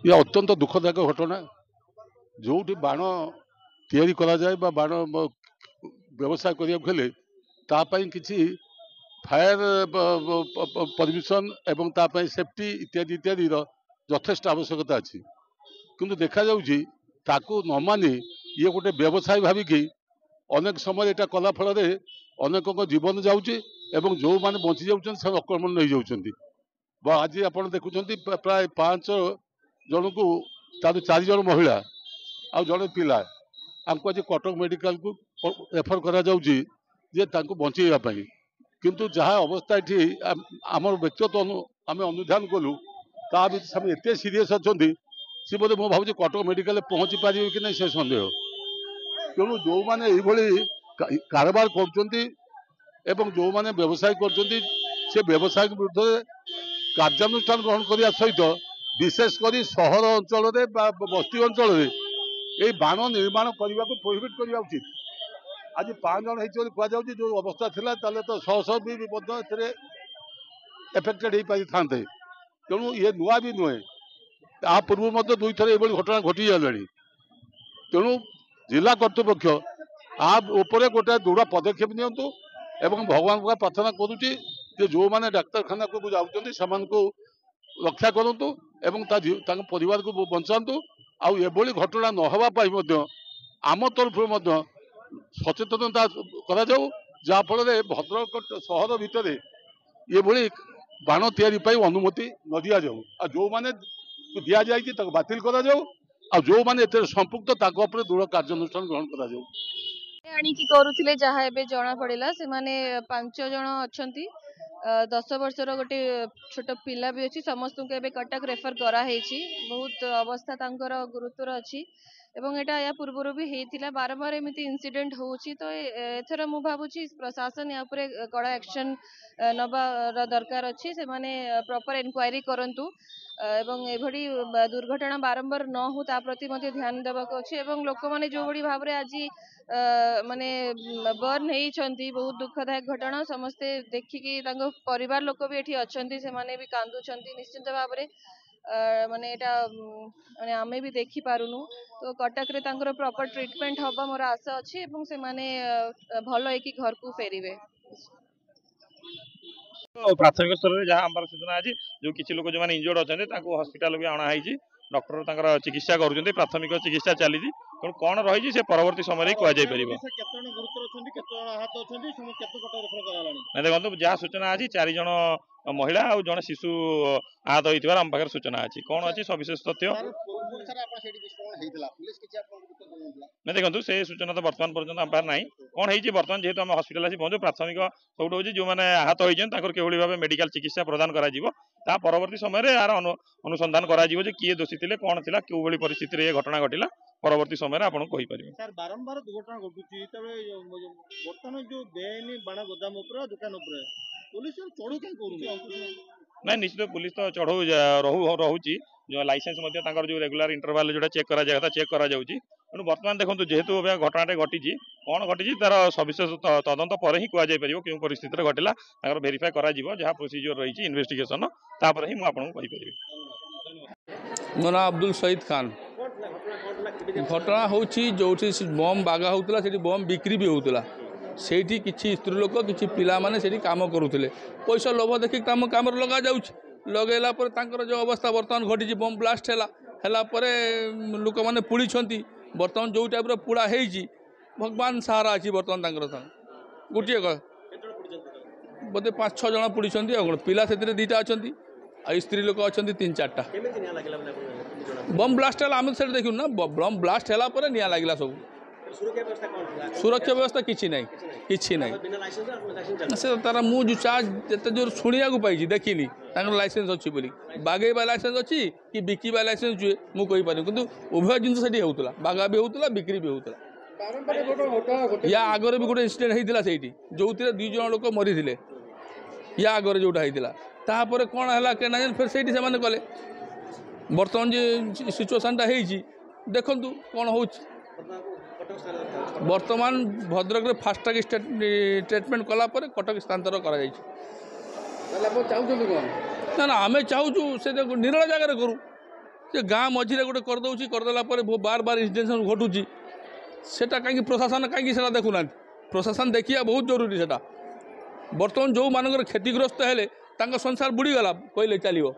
यह अत्यंत दुखदायक घटना जो बाण तैयारी करा जाए बा बाण व्यवसाय करने किसी फायर परमिशन एवं सेफ्टी इत्यादि इत्यादि यथेष्ट आवश्यकता अच्छी किंतु देखा जाउछि ताकू न मानि ये गोटे व्यवसाय भाविकी अनेक समय यहाँ कला फल अनेक जीवन जाऊँगी एवं जो मैंने बंची जाऊँ से आक्रमण नहीं जाऊँगी आज आप देखुं प्राय 5 जन को 4 जन महिला आ जड़े पिला आज कटक मेडिकल को रेफर करा जाउछि जे तांको बंचाइवाई किंतु जहाँ अवस्था ये आम व्यक्तिगत आम अनुधान कलु ता एत सीरीयस अच्छा सी बोधे मुझे भावी कटक मेडिकल पहुँची पारे कि नहीं से सन्देह तेणु जो मैंने ये कारबार कर जो मैंने व्यवसाय कर व्यवसाय विरुद्ध कार्यानुष्ठान ग्रहण करने सहित विशेषकर सहर अंचल बस्ती अंचल ये बाण निर्माण करने को प्रोहिबिट करने उचित आज 5 जन कहुच्छे जो अवस्था थिला तो शह भी एफेक्टेड हो पारि था तेणु ये नुआ भी नुहे आ पूर्व दुई थर ये घटना घटी जालानी तेणु जिला कर्तृपक्ष आपर गोटे दृढ़ पदक्षेप नियंतु एवं भगवान को प्रार्थना करुच्ची जो मैंने डाक्तखाना को जाऊँच रक्षा करूँ एवं परिवार को बचातु आभली घटना नहवाई आम तरफ सचेतनता करा जाफल भद्रक सहर भितर ये बाण तैयारी अनुमति न दि जाऊ जो मैंने दि जाए बातिल करा जो मैंने संपुक्त दृढ़ कार्यानुष्ठान ग्रहण करा आनिकी करुथिले जहाँ एबे जना पड़िला से माने 5 जन अछंती 10 वर्षर गोटे छोट पिला भी अच्छी समस्त को एबे कटक रेफर करा हेची बहुत अवस्था तांकर गुरुतर अच्छी एवं एटा या पूर्वर भी हेतिला बारंबार एमिति इंसिडेंट होउची तो एथर मु भाबुची प्रशासन या ऊपर कड़ा एक्शन नबा दरकार अच्छी से माने प्रॉपर इंक्वायरी करंतु एवं एभडी दुर्घटना बारंबार न हो ता प्रति मध्ये ध्यान देबाक अछि एवं लोक माने जो बडी भाबरे आज माने बर्न हेइछंती बहुत दुखदायक घटना समस्ते देखिकी तांको परिवार लोक भी एठी अछंती से माने भी कांदुछंती निश्चित भाबरे माने एटा माने आमे भी देखि पारुनु तो कटक रे तांकर प्रॉपर ट्रीटमेंट हबा मोर आशा अछि एवं से माने भलो है कि घर को फेरिबे प्राथमिक स्तर में जहाँ आम सूचना आज जो किसी लोग जो मैंने इंजर्ड अच्छा हस्पिटाल भी अणाई डॉक्टर चिकित्सा कर प्राथमिक चिकित्सा चली तेणु कौन रही से परवर्ती समय कहुपर देखो जहाँ सूचना अच्छी 4 जन महिला और जड़े शिशु आहत होता आम पाखे सूचना अच्छी कौन अच्छी सविशेष तथ्य ना देखो से सूचना तो बर्तमान पर्यटन आम पाखे ना कौन है बर्तमान जेहेतु आम हस्पिटाल आसी पहुँचु प्राथमिक सब हूँ जो मैंने आहत होती किभली भाव मेडिकल चिकित्सा प्रदान करा परवर्ती समय यार अनुसंधान करा किए दोषी थे कौन थी क्यों परिस्थिति ये घटना घटला परवर्ती समय आपको कहीपर सर बारंबार दुर्घटना घटुची बर्तमान जो बेआईन बाण गोदाम दुकान पुलिस चढ़ू कहीं ना निश्चित पुलिस तो चढ़ऊ रोचे जो लाइसेंस जो रेगुलर इंटरवाल जो चेक करा चेक करा तेणु बर्तमान देखो जेहेतु घटना घटी कौन घटी तार सविशेष तदंत पर ही कहुपर क्यों परिस्थिति घटला भेरीफाई करा जहाँ प्रोसीजर रही इन्वेस्टिगेशन तापर ही मुझे मो ना अब्दुल सईद खान घटना हूँ जो बम बागा होता से बम बिक्री भी होता से किसी स्त्री लोक किसी पिला माने से काम करुले पैसा लोभ देखिए काम लगा लगेला जो अवस्था बर्तमान घटी बम ब्लास्ट है लोक मैंने पुड़ी बर्तमान जो टाइप पुड़ा है भगवान सहारा अच्छी बर्तमान गोटे बोधे 5-6 जन पुड़ी पिला से 2टा अच्छा स्त्री लोक अच्छा 3-4टा बम ब्लास्ट है आम से देखू ना बम ब्लास्ट है निया लगे सब सुरक्षा व्यवस्था किसी ना से तार मुझे जिते जोर शुणा पाई देखनी लाइसेंस अच्छी बोली बागेबा लाइसेंस अच्छी कि बिकवा लाइसेंस जुए मुझे पार कि उभय जिन से होता बागा भी होता बिक्री भी होता या आगे भी गोटे इंसिडेंट होता से जो 2 जन लोक मरी थे या आगे जोटा होता कौन है के ना फिर से कले बर्तमान जो सिचुएसनटा देखु कौन हो बर्तमान भद्रक फास्टैग ट्रीटमेंट कलापर कटक स्थानांतर कर ना ना आम चाहूँ से निराला जगह करूँ से गाँ मझे गोटे करदे करदेला बार बार इंसिडेंट घटुची सेटा कहीं प्रशासन कहीं देखुना प्रशासन देखिए बहुत जरूरी सेटा बर्तमान जो मानकर क्षतिग्रस्त हेले संसार बुड़ीगला कहले चलो।